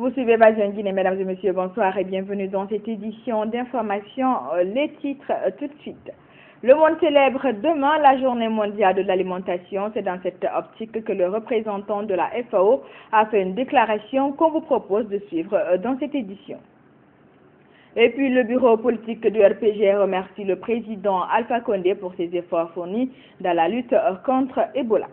Vous suivez Vision Guinée, mesdames et messieurs, bonsoir et bienvenue dans cette édition d'information. Les titres tout de suite. Le monde célèbre demain la journée mondiale de l'alimentation. C'est dans cette optique que le représentant de la FAO a fait une déclaration qu'on vous propose de suivre dans cette édition. Et puis le bureau politique du RPG remercie le président Alpha Condé pour ses efforts fournis dans la lutte contre Ebola.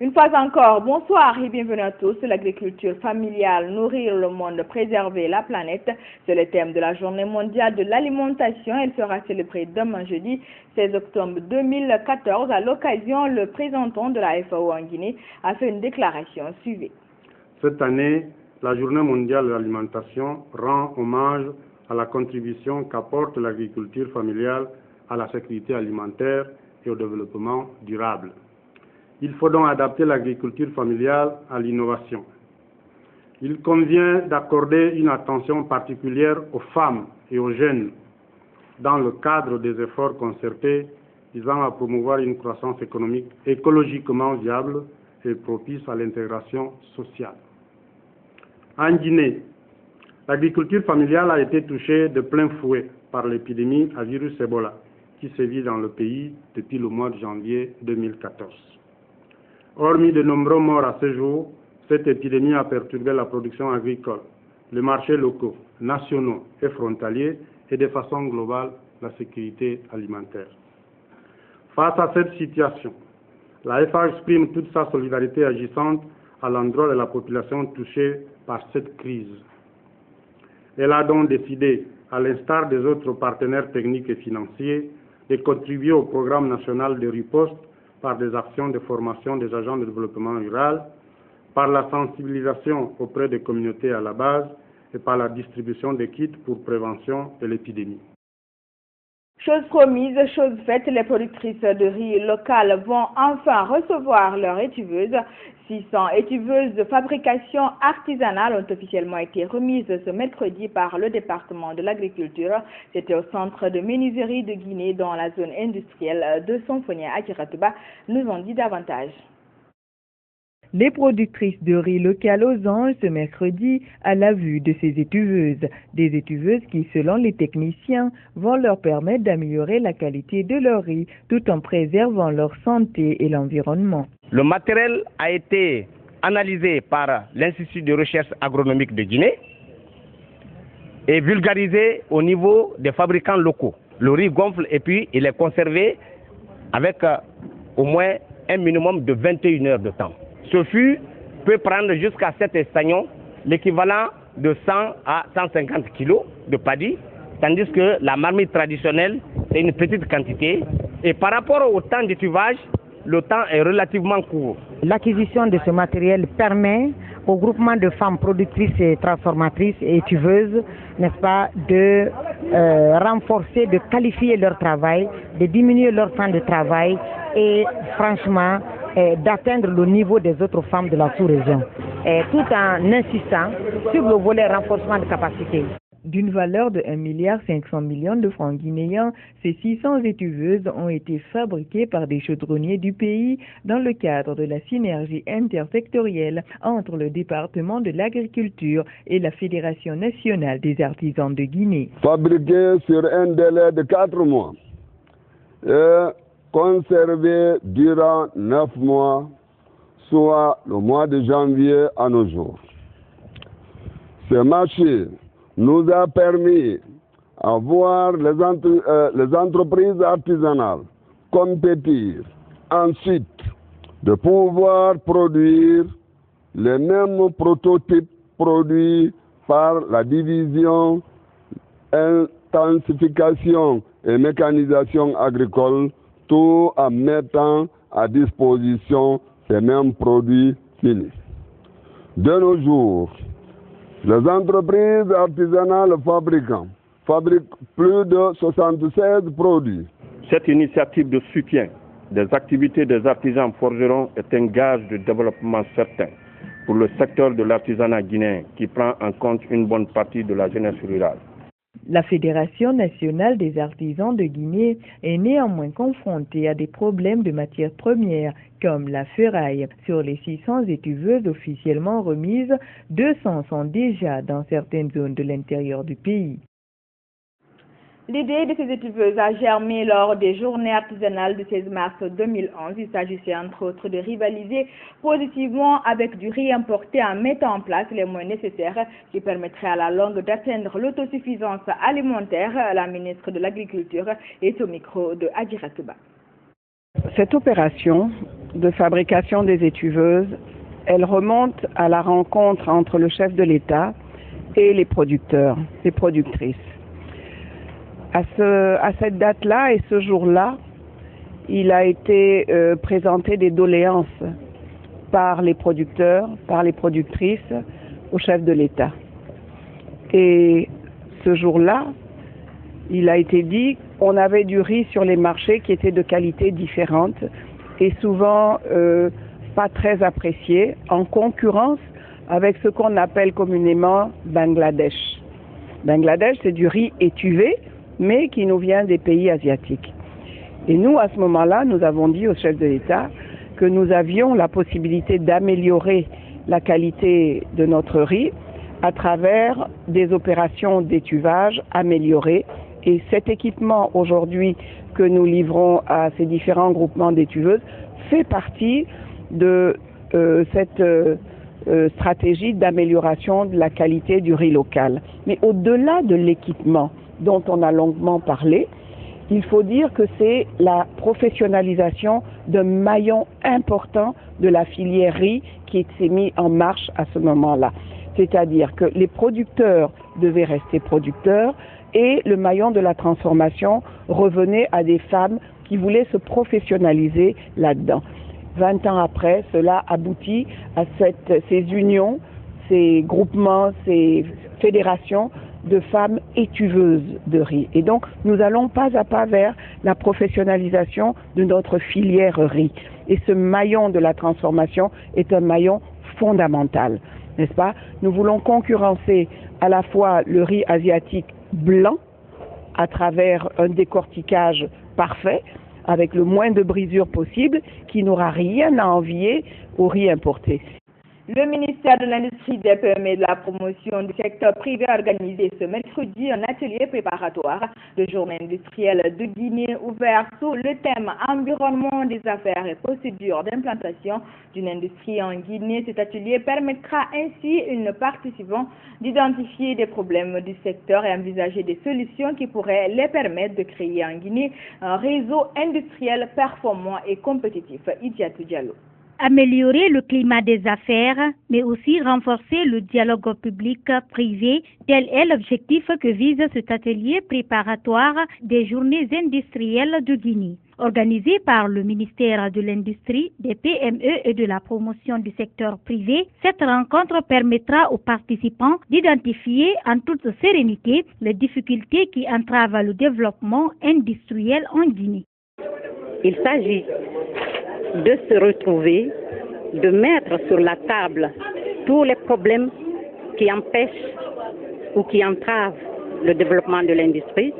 Une fois encore, bonsoir et bienvenue à tous. L'agriculture familiale, nourrir le monde, préserver la planète, c'est le thème de la journée mondiale de l'alimentation. Elle sera célébrée demain jeudi 16 octobre 2014. À l'occasion, le représentant de la FAO en Guinée a fait une déclaration. Suivez. Cette année, la journée mondiale de l'alimentation rend hommage à la contribution qu'apporte l'agriculture familiale à la sécurité alimentaire et au développement durable. Il faut donc adapter l'agriculture familiale à l'innovation. Il convient d'accorder une attention particulière aux femmes et aux jeunes dans le cadre des efforts concertés visant à promouvoir une croissance économique écologiquement viable et propice à l'intégration sociale. En Guinée, l'agriculture familiale a été touchée de plein fouet par l'épidémie à virus Ebola qui sévit dans le pays depuis le mois de janvier 2014. Hormis de nombreux morts à ce jour, cette épidémie a perturbé la production agricole, les marchés locaux, nationaux et frontaliers et de façon globale la sécurité alimentaire. Face à cette situation, la FAO exprime toute sa solidarité agissante à l'endroit de la population touchée par cette crise. Elle a donc décidé, à l'instar des autres partenaires techniques et financiers, de contribuer au programme national de riposte par des actions de formation des agents de développement rural, par la sensibilisation auprès des communautés à la base et par la distribution des kits pour prévention de l'épidémie. Chose promise, chose faite, les productrices de riz locales vont enfin recevoir leur étuveuse. 600 étuveuses de fabrication artisanale ont officiellement été remises ce mercredi par le département de l'agriculture. C'était au centre de menuiserie de Guinée dans la zone industrielle de Sonfonia à Kiratuba. Nous en dit davantage. Les productrices de riz local aux Anges ce mercredi à la vue de ces étuveuses. Des étuveuses qui, selon les techniciens, vont leur permettre d'améliorer la qualité de leur riz tout en préservant leur santé et l'environnement. Le matériel a été analysé par l'Institut de recherche agronomique de Guinée et vulgarisé au niveau des fabricants locaux. Le riz gonfle et puis il est conservé avec au moins un minimum de 21 heures de temps. Ce fût peut prendre jusqu'à 7 estagnons, l'équivalent de 100 à 150 kg de paddy, tandis que la marmite traditionnelle, c'est une petite quantité. Et par rapport au temps d'étuvage, le temps est relativement court. L'acquisition de ce matériel permet au groupement de femmes productrices et transformatrices et étuveuses, n'est-ce pas, de renforcer, de qualifier leur travail, de diminuer leur temps de travail et franchement d'atteindre le niveau des autres femmes de la sous-région, tout en insistant sur le volet renforcement de capacité. D'une valeur de 1,5 milliard de francs guinéens, ces 600 étuveuses ont été fabriquées par des chaudronniers du pays dans le cadre de la synergie intersectorielle entre le département de l'agriculture et la Fédération nationale des artisans de Guinée. Fabriquées sur un délai de 4 mois et conservées durant 9 mois, soit le mois de janvier à nos jours. Ces machines nous a permis à voir les entreprises artisanales compétir, ensuite de pouvoir produire les mêmes prototypes produits par la division intensification et mécanisation agricole, tout en mettant à disposition ces mêmes produits finis. De nos jours, les entreprises artisanales fabriquent plus de 76 produits. Cette initiative de soutien des activités des artisans forgerons est un gage de développement certain pour le secteur de l'artisanat guinéen qui prend en compte une bonne partie de la jeunesse rurale. La Fédération nationale des artisans de Guinée est néanmoins confrontée à des problèmes de matières premières comme la ferraille. Sur les 600 étuveuses officiellement remises, 200 sont déjà dans certaines zones de l'intérieur du pays. L'idée de ces étuveuses a germé lors des journées artisanales du 16 mars 2011. Il s'agissait entre autres de rivaliser positivement avec du riz importé en mettant en place les moyens nécessaires qui permettraient à la longue d'atteindre l'autosuffisance alimentaire. La ministre de l'Agriculture est au micro de Adjira Touba. Cette opération de fabrication des étuveuses, elle remonte à la rencontre entre le chef de l'État et les producteurs, les productrices. À cette date-là et ce jour-là, il a été présenté des doléances par les producteurs, par les productrices au chef de l'État. Et ce jour-là, il a été dit qu'on avait du riz sur les marchés qui était de qualité différente et souvent pas très apprécié, en concurrence avec ce qu'on appelle communément Bangladesh. Bangladesh, c'est du riz étuvé, mais qui nous vient des pays asiatiques. Et nous, à ce moment-là, nous avons dit au chef de l'État que nous avions la possibilité d'améliorer la qualité de notre riz à travers des opérations d'étuvage améliorées. Et cet équipement aujourd'hui que nous livrons à ces différents groupements d'étuveuses fait partie de cette stratégie d'amélioration de la qualité du riz local. Mais au-delà de l'équipement dont on a longuement parlé, il faut dire que c'est la professionnalisation d'un maillon important de la filière riz qui s'est mis en marche à ce moment-là. C'est-à-dire que les producteurs devaient rester producteurs et le maillon de la transformation revenait à des femmes qui voulaient se professionnaliser là-dedans. 20 ans après, cela aboutit à ces unions, ces groupements, ces fédérations de femmes étuveuses de riz. Et donc, nous allons pas à pas vers la professionnalisation de notre filière riz. Et ce maillon de la transformation est un maillon fondamental, n'est-ce pas? Nous voulons concurrencer à la fois le riz asiatique blanc à travers un décortiquage parfait, avec le moins de brisures possible, qui n'aura rien à envier au riz importé. Le ministère de l'Industrie, des PME et de la promotion du secteur privé a organisé ce mercredi un atelier préparatoire de journée industrielle de Guinée ouvert sous le thème environnement des affaires et procédures d'implantation d'une industrie en Guinée. Cet atelier permettra ainsi une participant d'identifier des problèmes du secteur et envisager des solutions qui pourraient les permettre de créer en Guinée un réseau industriel performant et compétitif. Idiatou Diallo. Améliorer le climat des affaires, mais aussi renforcer le dialogue public-privé, tel est l'objectif que vise cet atelier préparatoire des journées industrielles de Guinée. Organisé par le ministère de l'Industrie, des PME et de la promotion du secteur privé, cette rencontre permettra aux participants d'identifier en toute sérénité les difficultés qui entravent le développement industriel en Guinée. Il s'agit de se retrouver, de mettre sur la table tous les problèmes qui empêchent ou qui entravent le développement de l'industrie,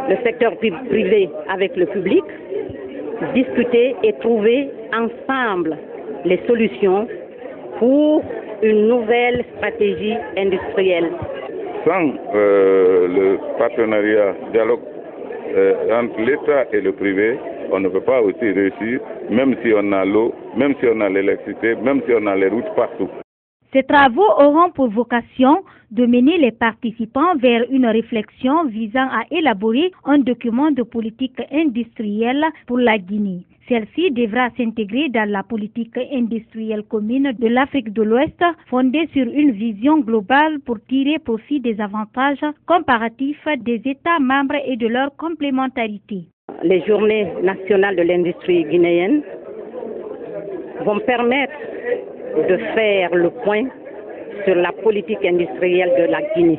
le secteur privé avec le public, discuter et trouver ensemble les solutions pour une nouvelle stratégie industrielle. Sans le partenariat, dialogue entre l'État et le privé, on ne peut pas aussi réussir, même si on a l'eau, même si on a l'électricité, même si on a les routes partout. Ces travaux auront pour vocation de mener les participants vers une réflexion visant à élaborer un document de politique industrielle pour la Guinée. Celle-ci devra s'intégrer dans la politique industrielle commune de l'Afrique de l'Ouest, fondée sur une vision globale pour tirer profit des avantages comparatifs des États membres et de leur complémentarité. Les journées nationales de l'industrie guinéenne vont permettre de faire le point sur la politique industrielle de la Guinée.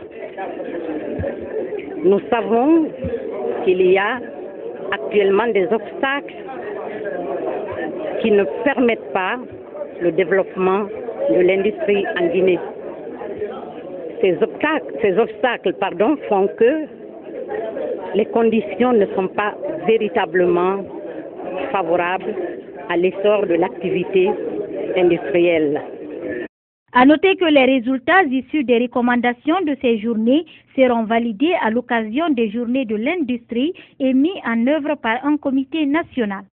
Nous savons qu'il y a actuellement des obstacles qui ne permettent pas le développement de l'industrie en Guinée. ces obstacles font que les conditions ne sont pas véritablement favorables à l'essor de l'activité industrielle. À noter que les résultats issus des recommandations de ces journées seront validés à l'occasion des journées de l'industrie et mis en œuvre par un comité national.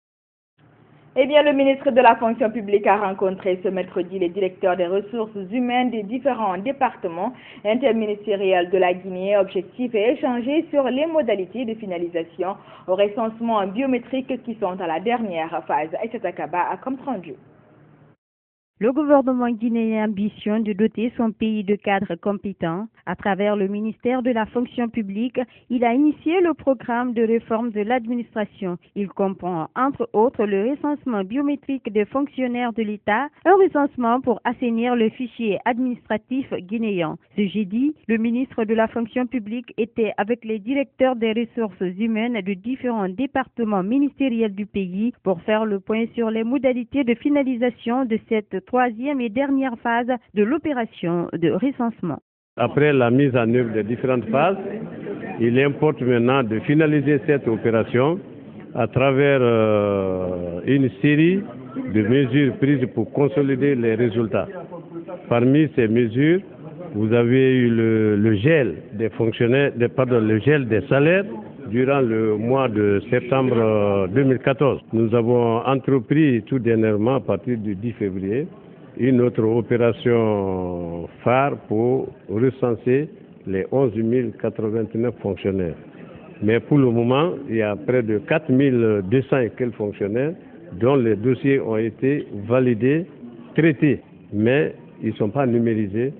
Eh bien, le ministre de la Fonction publique a rencontré ce mercredi les directeurs des ressources humaines des différents départements interministériels de la Guinée. Objectif est échanger sur les modalités de finalisation au recensement biométrique qui sont à la dernière phase. Aïssata Kaba a compte rendu. Le gouvernement guinéen ambitionne de doter son pays de cadres compétents. À travers le ministère de la Fonction publique, il a initié le programme de réforme de l'administration. Il comprend, entre autres, le recensement biométrique des fonctionnaires de l'État, un recensement pour assainir le fichier administratif guinéen. Ce jeudi, le ministre de la Fonction publique était avec les directeurs des ressources humaines de différents départements ministériels du pays pour faire le point sur les modalités de finalisation de cette troisième et dernière phase de l'opération de recensement. Après la mise en œuvre des différentes phases, il importe maintenant de finaliser cette opération à travers une série de mesures prises pour consolider les résultats. Parmi ces mesures, vous avez eu le gel des fonctionnaires, le gel des salaires durant le mois de septembre 2014. Nous avons entrepris tout dernièrement, à partir du 10 février, une autre opération phare pour recenser les 11 089 fonctionnaires. Mais pour le moment, il y a près de 4 200 et quelques fonctionnaires dont les dossiers ont été validés, traités, mais ils ne sont pas numérisés.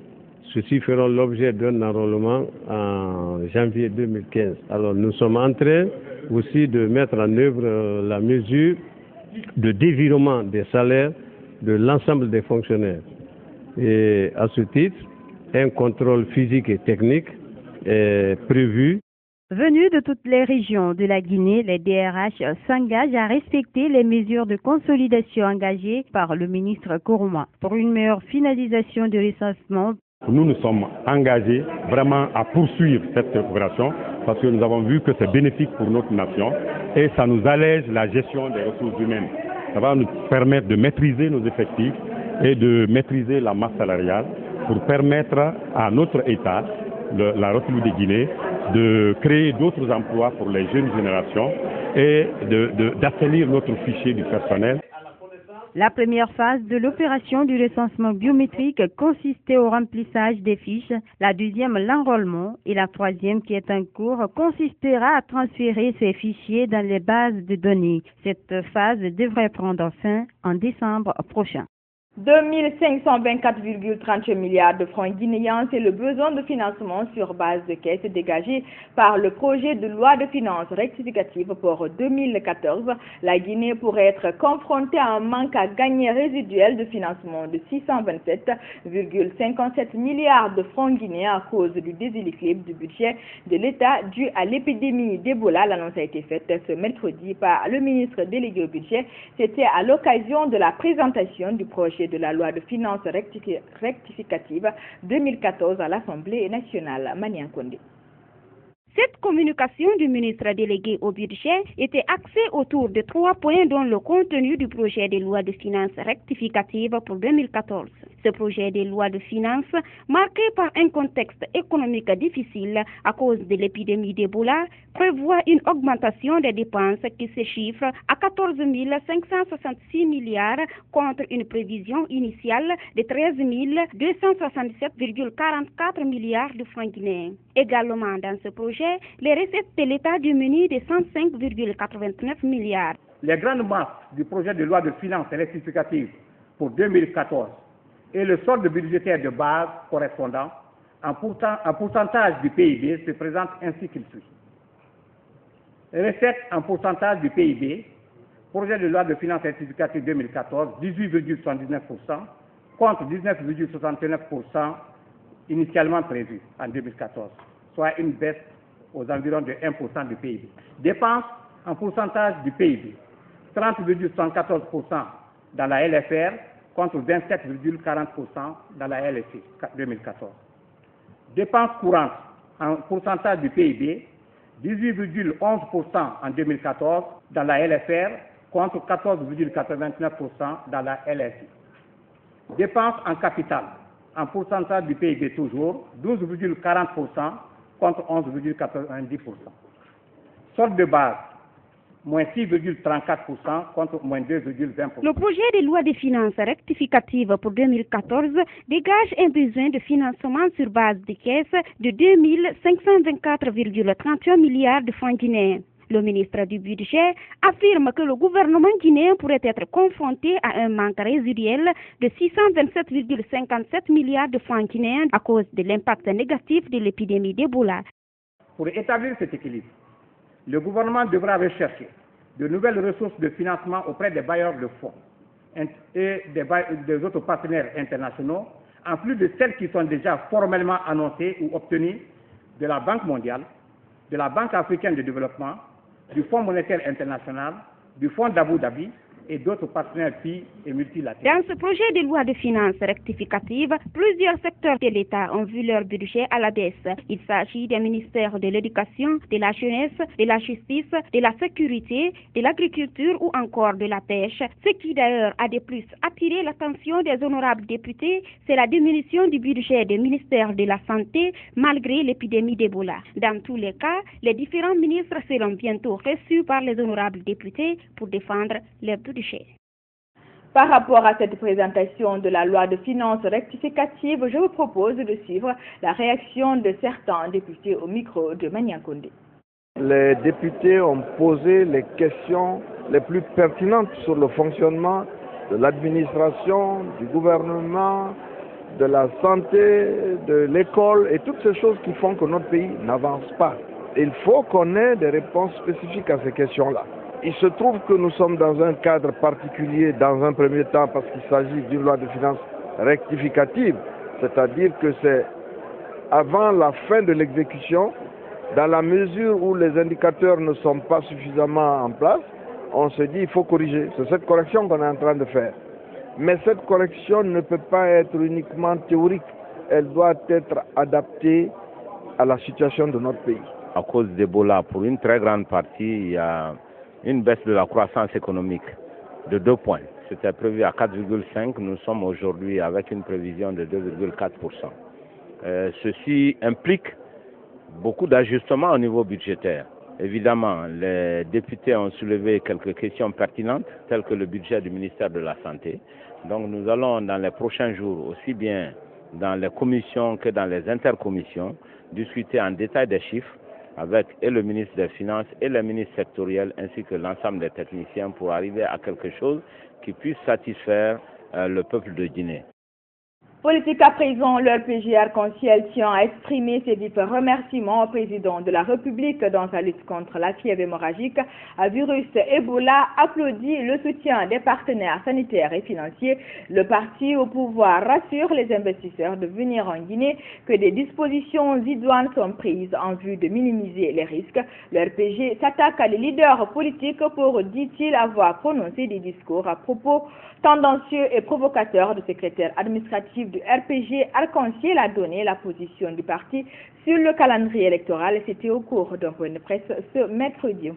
Ceux-ci feront l'objet d'un enrôlement en janvier 2015. Alors nous sommes en train aussi de mettre en œuvre la mesure de dévirement des salaires de l'ensemble des fonctionnaires. Et à ce titre, un contrôle physique et technique est prévu. Venus de toutes les régions de la Guinée, les DRH s'engagent à respecter les mesures de consolidation engagées par le ministre Kourouma pour une meilleure finalisation du recensement. Nous sommes engagés vraiment à poursuivre cette opération parce que nous avons vu que c'est bénéfique pour notre nation et ça nous allège la gestion des ressources humaines. Ça va nous permettre de maîtriser nos effectifs et de maîtriser la masse salariale pour permettre à notre État, la République de Guinée, de créer d'autres emplois pour les jeunes générations et d'assainir notre fichier du personnel. La première phase de l'opération du recensement biométrique consistait au remplissage des fiches, la deuxième l'enrôlement et la troisième qui est en cours consistera à transférer ces fichiers dans les bases de données. Cette phase devrait prendre fin en décembre prochain. 2524,30 milliards de francs guinéens, c'est le besoin de financement sur base de caisse dégagé par le projet de loi de finances rectificative pour 2014. La Guinée pourrait être confrontée à un manque à gagner résiduel de financement de 627,57 milliards de francs guinéens à cause du déséquilibre du budget de l'État dû à l'épidémie d'Ebola. L'annonce a été faite ce mercredi par le ministre délégué au budget. C'était à l'occasion de la présentation du projet de la loi de finances rectificative 2014 à l'Assemblée nationale. Manian Kondé. Cette communication du ministre délégué au budget était axée autour de 3 points dont le contenu du projet de loi de finances rectificative pour 2014. Ce projet de loi de finances, marqué par un contexte économique difficile à cause de l'épidémie d'Ebola, prévoit une augmentation des dépenses qui se chiffre à 14 566 milliards contre une prévision initiale de 13 267,44 milliards de francs guinéens. Également dans ce projet, les recettes de l'État diminuent de 105,89 milliards. Les grandes masses du projet de loi de finances rectificative pour 2014 et le solde budgétaire de base correspondant en pourcentage du PIB se présentent ainsi qu'il suit. Recettes en pourcentage du PIB, projet de loi de finances rectificative 2014, 18,79% contre 19,69% initialement prévu en 2014, soit une baisse aux environs de 1% du PIB. Dépenses en pourcentage du PIB, 30,74% dans la LFR contre 27,40% dans la LFI 2014. Dépenses courantes en pourcentage du PIB, 18,11% en 2014 dans la LFR contre 14,89% dans la LFI. Dépenses en capital en pourcentage du PIB toujours, 12,40% contre 11,90%. Solde de base, moins 6,34% contre moins 2,20%. Le projet de loi de finances rectificative pour 2014 dégage un besoin de financement sur base de caisse de 2524,31 milliards de francs guinéens. Le ministre du Budget affirme que le gouvernement guinéen pourrait être confronté à un manque résiduel de 627,57 milliards de francs guinéens à cause de l'impact négatif de l'épidémie d'Ebola. Pour établir cet équilibre, le gouvernement devra rechercher de nouvelles ressources de financement auprès des bailleurs de fonds et des autres partenaires internationaux, en plus de celles qui sont déjà formellement annoncées ou obtenues de la Banque mondiale, de la Banque africaine de développement, du Fonds monétaire international, du Fonds d'Abu Dhabi et d'autres partenaires pays et multilatéraux. Dans ce projet de loi de finances rectificative, plusieurs secteurs de l'État ont vu leur budget à la baisse. Il s'agit des ministères de l'Éducation, de la Jeunesse, de la Justice, de la Sécurité, de l'Agriculture ou encore de la Pêche. Ce qui d'ailleurs a de plus attiré l'attention des honorables députés, c'est la diminution du budget des ministères de la Santé malgré l'épidémie d'Ebola. Dans tous les cas, les différents ministres seront bientôt reçus par les honorables députés pour défendre leur budget. Par rapport à cette présentation de la loi de finances rectificative, je vous propose de suivre la réaction de certains députés au micro de Maniang Condé. Les députés ont posé les questions les plus pertinentes sur le fonctionnement de l'administration, du gouvernement, de la santé, de l'école et toutes ces choses qui font que notre pays n'avance pas. Il faut qu'on ait des réponses spécifiques à ces questions-là. Il se trouve que nous sommes dans un cadre particulier dans un premier temps parce qu'il s'agit d'une loi de finances rectificative, c'est-à-dire que c'est avant la fin de l'exécution, dans la mesure où les indicateurs ne sont pas suffisamment en place, on se dit qu'il faut corriger. C'est cette correction qu'on est en train de faire. Mais cette correction ne peut pas être uniquement théorique, elle doit être adaptée à la situation de notre pays. À cause d'Ebola, pour une très grande partie, il y a une baisse de la croissance économique de 2 points. C'était prévu à 4,5, nous sommes aujourd'hui avec une prévision de 2,4%. Ceci implique beaucoup d'ajustements au niveau budgétaire. Évidemment, les députés ont soulevé quelques questions pertinentes, telles que le budget du ministère de la Santé. Donc nous allons dans les prochains jours, aussi bien dans les commissions que dans les intercommissions, discuter en détail des chiffres avec et le ministre des Finances et les ministres sectoriels ainsi que l'ensemble des techniciens pour arriver à quelque chose qui puisse satisfaire le peuple de Guinée. Politique à présent, le RPG Arc-en-Ciel tient à exprimer ses vifs remerciements au président de la République dans sa lutte contre la fièvre hémorragique à virus Ebola, applaudit le soutien des partenaires sanitaires et financiers. Le parti au pouvoir rassure les investisseurs de venir en Guinée que des dispositions idoines sont prises en vue de minimiser les risques. Le RPG s'attaque à les leaders politiques pour, dit-il, avoir prononcé des discours à propos tendancieux et provocateurs. Le secrétaire administratif du RPG Arc-en-Ciel a donné la position du parti sur le calendrier électoral. C'était au cours d'un point de presse ce mercredi.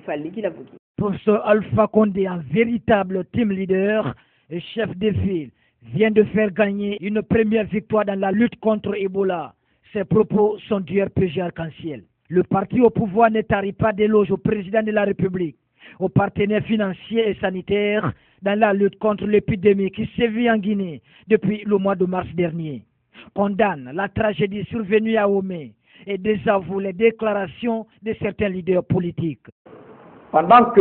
Professeur Alpha Condé, un véritable team leader et chef de file, vient de faire gagner une première victoire dans la lutte contre Ebola. Ces propos sont du RPG Arc-en-Ciel. Le parti au pouvoir ne tarit pas d'éloges au président de la République, aux partenaires financiers et sanitaires dans la lutte contre l'épidémie qui sévit en Guinée depuis le mois de mars dernier. Condamne la tragédie survenue à Omé et désavoue les déclarations de certains leaders politiques. Pendant que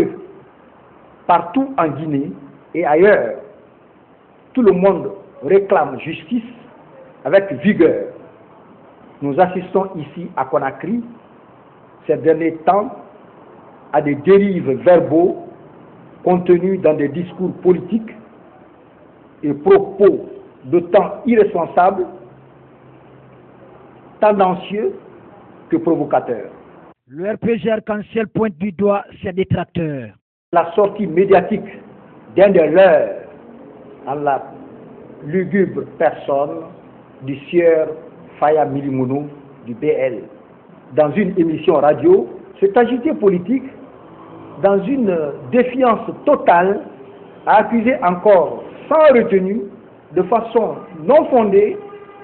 partout en Guinée et ailleurs, tout le monde réclame justice avec vigueur, nous assistons ici à Conakry ces derniers temps à des dérives verbaux contenus dans des discours politiques et propos d'autant irresponsables, tendancieux que provocateurs. Le RPG Arc-en-Ciel pointe du doigt ses détracteurs. La sortie médiatique d'un de leurs en la lugubre personne du sieur Faya Milimounou du BL, dans une émission radio, cet agité politique, dans une défiance totale, a accusé encore sans retenue, de façon non fondée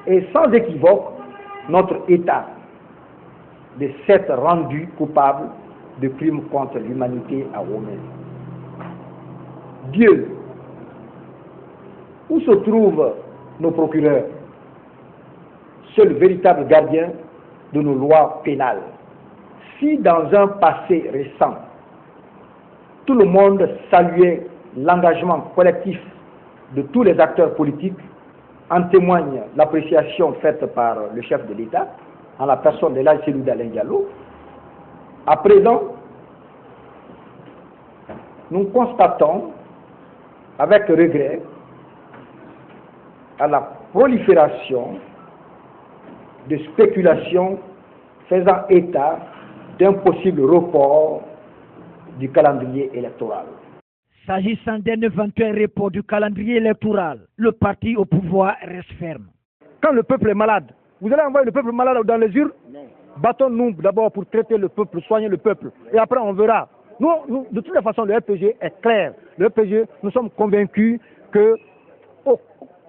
et sans équivoque, notre État de s'être rendu coupable de crimes contre l'humanité à Roumaine. Dieu, où se trouvent nos procureurs, seul véritable gardien de nos lois pénales? Si dans un passé récent, tout le monde saluait l'engagement collectif de tous les acteurs politiques, en témoigne l'appréciation faite par le chef de l'État, en la personne de l'Algérie d'Alain Diallo. À présent, nous constatons avec regret à la prolifération de spéculations faisant état d'un possible report du calendrier électoral. S'agissant d'un éventuel report du calendrier électoral, le parti au pouvoir reste ferme. Quand le peuple est malade, vous allez envoyer le peuple malade dans les urnes? Battons-nous d'abord pour traiter le peuple, soigner le peuple, et après on verra. Nous, de toute façon, le RPG est clair. Le RPG, nous sommes convaincus que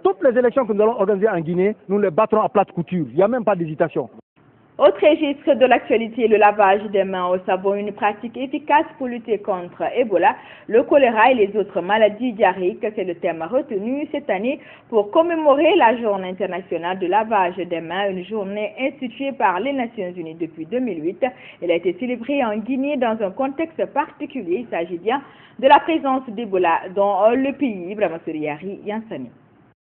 toutes les élections que nous allons organiser en Guinée, nous les battrons à plate couture. Il n'y a même pas d'hésitation. Autre registre de l'actualité, le lavage des mains au savon, une pratique efficace pour lutter contre Ebola, le choléra et les autres maladies diarrhéiques. C'est le thème retenu cette année pour commémorer la Journée internationale de lavage des mains, une journée instituée par les Nations Unies depuis 2008. Elle a été célébrée en Guinée dans un contexte particulier. Il s'agit bien de la présence d'Ebola dans le pays. Ibrahima Souriari, Yansani.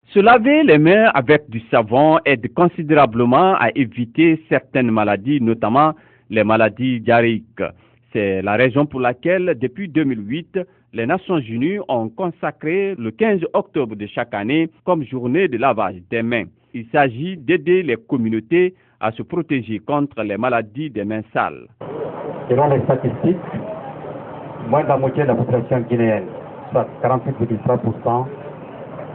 Se laver les mains avec du savon aide considérablement à éviter certaines maladies, notamment les maladies diarrhéiques. C'est la raison pour laquelle, depuis 2008, les Nations Unies ont consacré le 15 octobre de chaque année comme journée de lavage des mains. Il s'agit d'aider les communautés à se protéger contre les maladies des mains sales. Selon les statistiques, moins de la moitié de la population guinéenne, soit 48,3%,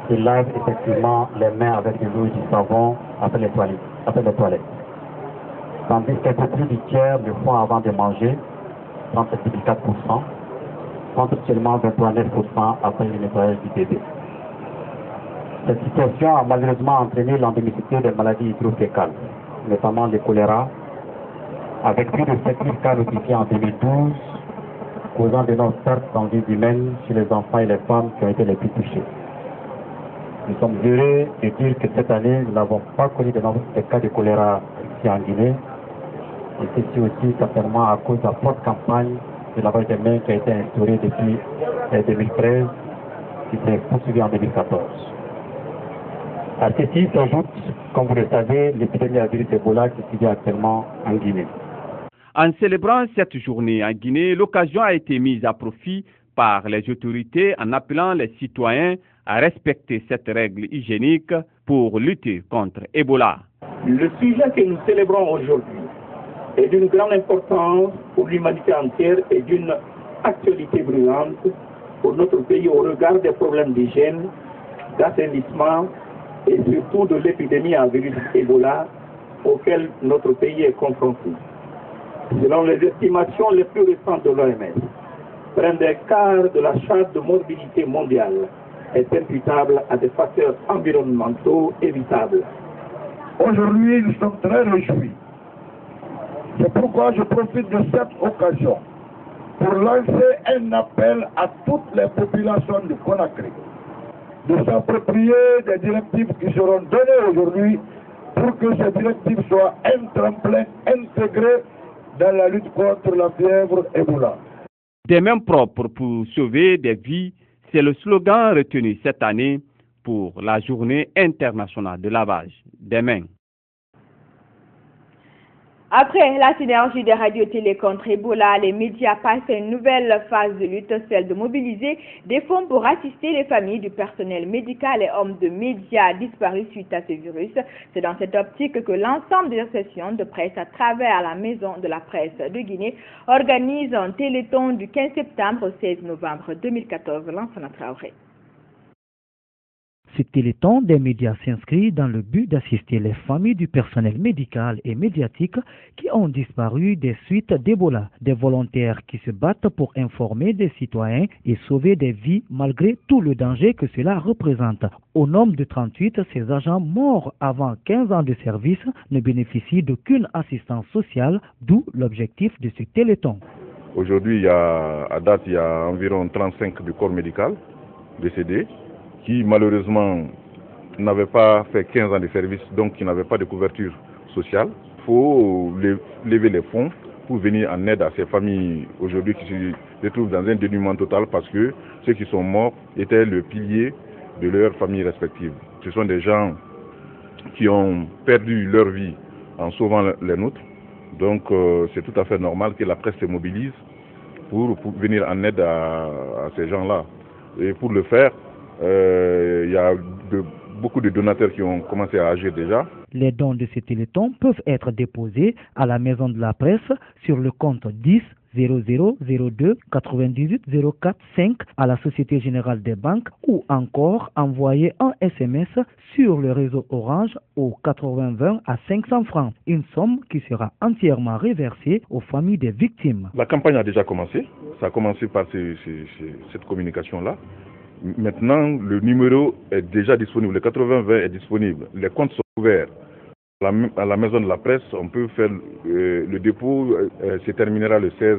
se lavent effectivement les mains avec de l'eau et du savon après les toilettes. Tandis qu'un peu plus du tiers le font avant de manger, 37,4%, contre seulement 29% après le nettoyage du bébé. Cette situation a malheureusement entraîné l'endémicité des maladies hydrofécales, notamment le choléra, avec plus de 7000 cas notifiés en 2012, causant d'énormes pertes en vie humaine chez les enfants et les femmes qui ont été les plus touchés. Nous sommes heureux de dire que cette année, nous n'avons pas connu de cas de choléra ici en Guinée. Et ceci aussi certainement à cause de la forte campagne de lavage des mains qui a été instaurée depuis 2013, qui s'est poursuivie en 2014. À ceci s'ajoute, comme vous le savez, l'épidémie à virus Ebola qui sévit actuellement en Guinée. En célébrant cette journée en Guinée, l'occasion a été mise à profit par les autorités en appelant les citoyens à respecter cette règle hygiénique pour lutter contre Ebola. Le sujet que nous célébrons aujourd'hui est d'une grande importance pour l'humanité entière et d'une actualité brûlante pour notre pays au regard des problèmes d'hygiène, d'assainissement et surtout de l'épidémie à virus Ebola auquel notre pays est confronté. Selon les estimations les plus récentes de l'OMS, près d'un quart de la charge de morbidité mondiale est imputable à des facteurs environnementaux évitables. Aujourd'hui, nous sommes très réjouis. C'est pourquoi je profite de cette occasion pour lancer un appel à toutes les populations de Conakry de s'approprier des directives qui seront données aujourd'hui pour que ces directives soient un tremplin intégré dans la lutte contre la fièvre Ebola. Des mains propres pour sauver des vies, c'est le slogan retenu cette année pour la Journée internationale de lavage des mains. Après la synergie des radios-télé contre Ebola, les médias passent à une nouvelle phase de lutte, celle de mobiliser des fonds pour assister les familles du personnel médical et hommes de médias disparus suite à ce virus. C'est dans cette optique que l'ensemble des associations de presse à travers la Maison de la Presse de Guinée organise un téléthon du 15 septembre au 16 novembre 2014. Lansana Traoré. Ce téléthon des médias s'inscrit dans le but d'assister les familles du personnel médical et médiatique qui ont disparu des suites d'Ebola, des volontaires qui se battent pour informer des citoyens et sauver des vies malgré tout le danger que cela représente. Au nombre de 38, ces agents morts avant 15 ans de service ne bénéficient d'aucune assistance sociale, d'où l'objectif de ce téléthon. Aujourd'hui, à date, il y a environ 35 du corps médical décédés qui malheureusement n'avaient pas fait 15 ans de service, donc qui n'avaient pas de couverture sociale. Il faut lever les fonds pour venir en aide à ces familles aujourd'hui qui se retrouvent dans un dénuement total parce que ceux qui sont morts étaient le pilier de leurs familles respectives. Ce sont des gens qui ont perdu leur vie en sauvant les nôtres. Donc c'est tout à fait normal que la presse se mobilise pour venir en aide à ces gens-là. Et pour le faire, il y a beaucoup de donateurs qui ont commencé à agir déjà. Les dons de ce téléthon peuvent être déposés à la Maison de la Presse sur le compte 10 0002 98 04 5 à la Société Générale des Banques ou encore envoyer un SMS sur le réseau Orange au 8020 à 500 francs, une somme qui sera entièrement reversée aux familles des victimes. La campagne a déjà commencé, ça a commencé par cette communication-là. Maintenant, le numéro est déjà disponible, le 8020 est disponible, les comptes sont ouverts. À la Maison de la Presse, on peut faire le dépôt, se terminera le 16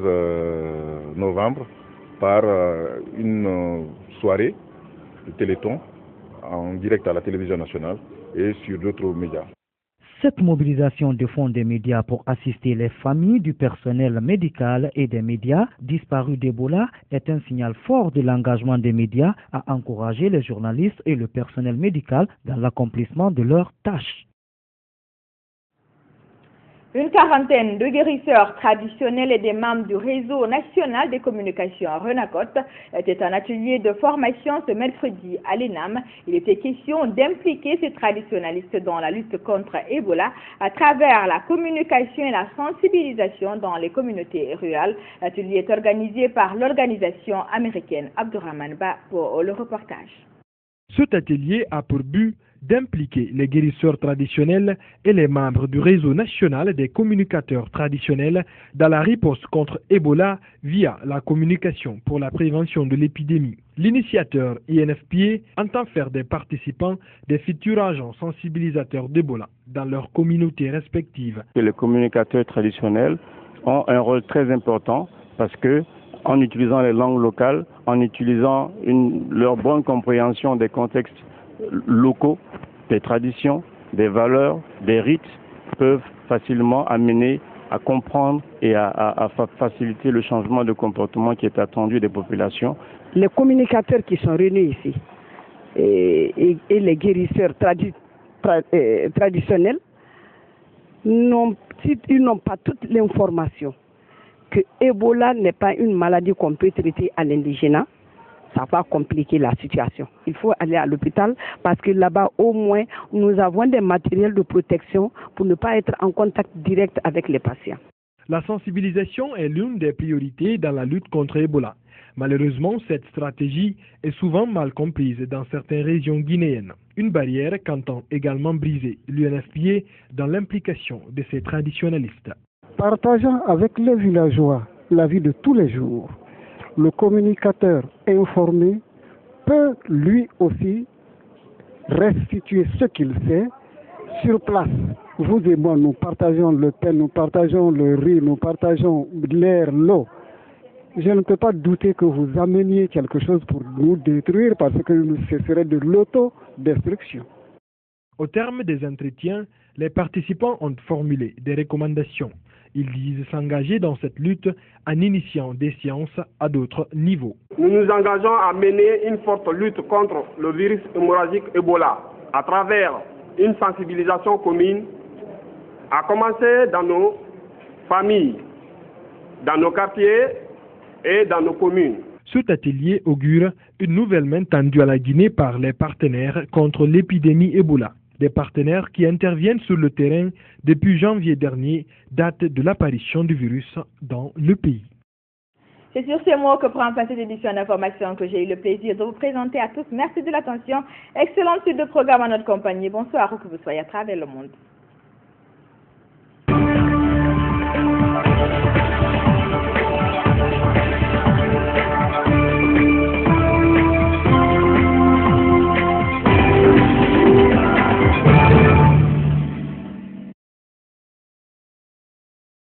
novembre par une soirée de téléthon en direct à la télévision nationale et sur d'autres médias. Cette mobilisation de fonds des médias pour assister les familles du personnel médical et des médias disparus d'Ebola est un signal fort de l'engagement des médias à encourager les journalistes et le personnel médical dans l'accomplissement de leurs tâches. Une quarantaine de guérisseurs traditionnels et des membres du réseau national des communications Renacot étaient en atelier de formation ce mercredi à l'ENAM. Il était question d'impliquer ces traditionnalistes dans la lutte contre Ebola à travers la communication et la sensibilisation dans les communautés rurales. L'atelier est organisé par l'organisation américaine Abdurrahman Ba pour le reportage. Cet atelier a pour but d'impliquer les guérisseurs traditionnels et les membres du réseau national des communicateurs traditionnels dans la riposte contre Ebola via la communication pour la prévention de l'épidémie. L'initiateur INFPA entend faire des participants des futurs agents sensibilisateurs d'Ebola dans leurs communautés respectives. Les communicateurs traditionnels ont un rôle très important parce que en utilisant les langues locales, en utilisant leur bonne compréhension des contextes locaux, des traditions, des valeurs, des rites, peuvent facilement amener à comprendre et à faciliter le changement de comportement qui est attendu des populations. Les communicateurs qui sont réunis ici et les guérisseurs traditionnels, ils n'ont pas toute l'information que Ebola n'est pas une maladie qu'on peut traiter à l'indigénat. Ça va compliquer la situation. Il faut aller à l'hôpital parce que là-bas, au moins, nous avons des matériels de protection pour ne pas être en contact direct avec les patients. La sensibilisation est l'une des priorités dans la lutte contre Ebola. Malheureusement, cette stratégie est souvent mal comprise dans certaines régions guinéennes. Une barrière qu'entend également briser l'UNFPA dans l'implication de ces traditionnalistes. Partageant avec les villageois la vie de tous les jours, le communicateur informé peut lui aussi restituer ce qu'il sait sur place. Vous et moi, nous partageons le pain, nous partageons le riz, nous partageons l'air, l'eau. Je ne peux pas douter que vous ameniez quelque chose pour nous détruire parce que ce serait de l'autodestruction. Au terme des entretiens, les participants ont formulé des recommandations. Ils disent s'engager dans cette lutte en initiant des séances à d'autres niveaux. Nous nous engageons à mener une forte lutte contre le virus hémorragique Ebola à travers une sensibilisation commune, à commencer dans nos familles, dans nos quartiers et dans nos communes. Cet atelier augure une nouvelle main tendue à la Guinée par les partenaires contre l'épidémie Ebola. Des partenaires qui interviennent sur le terrain depuis janvier dernier, date de l'apparition du virus dans le pays. C'est sur ces mots que prend fin cette édition d'information que j'ai eu le plaisir de vous présenter à tous. Merci de l'attention. Excellente suite de programme à notre compagnie. Bonsoir où que vous soyez à travers le monde.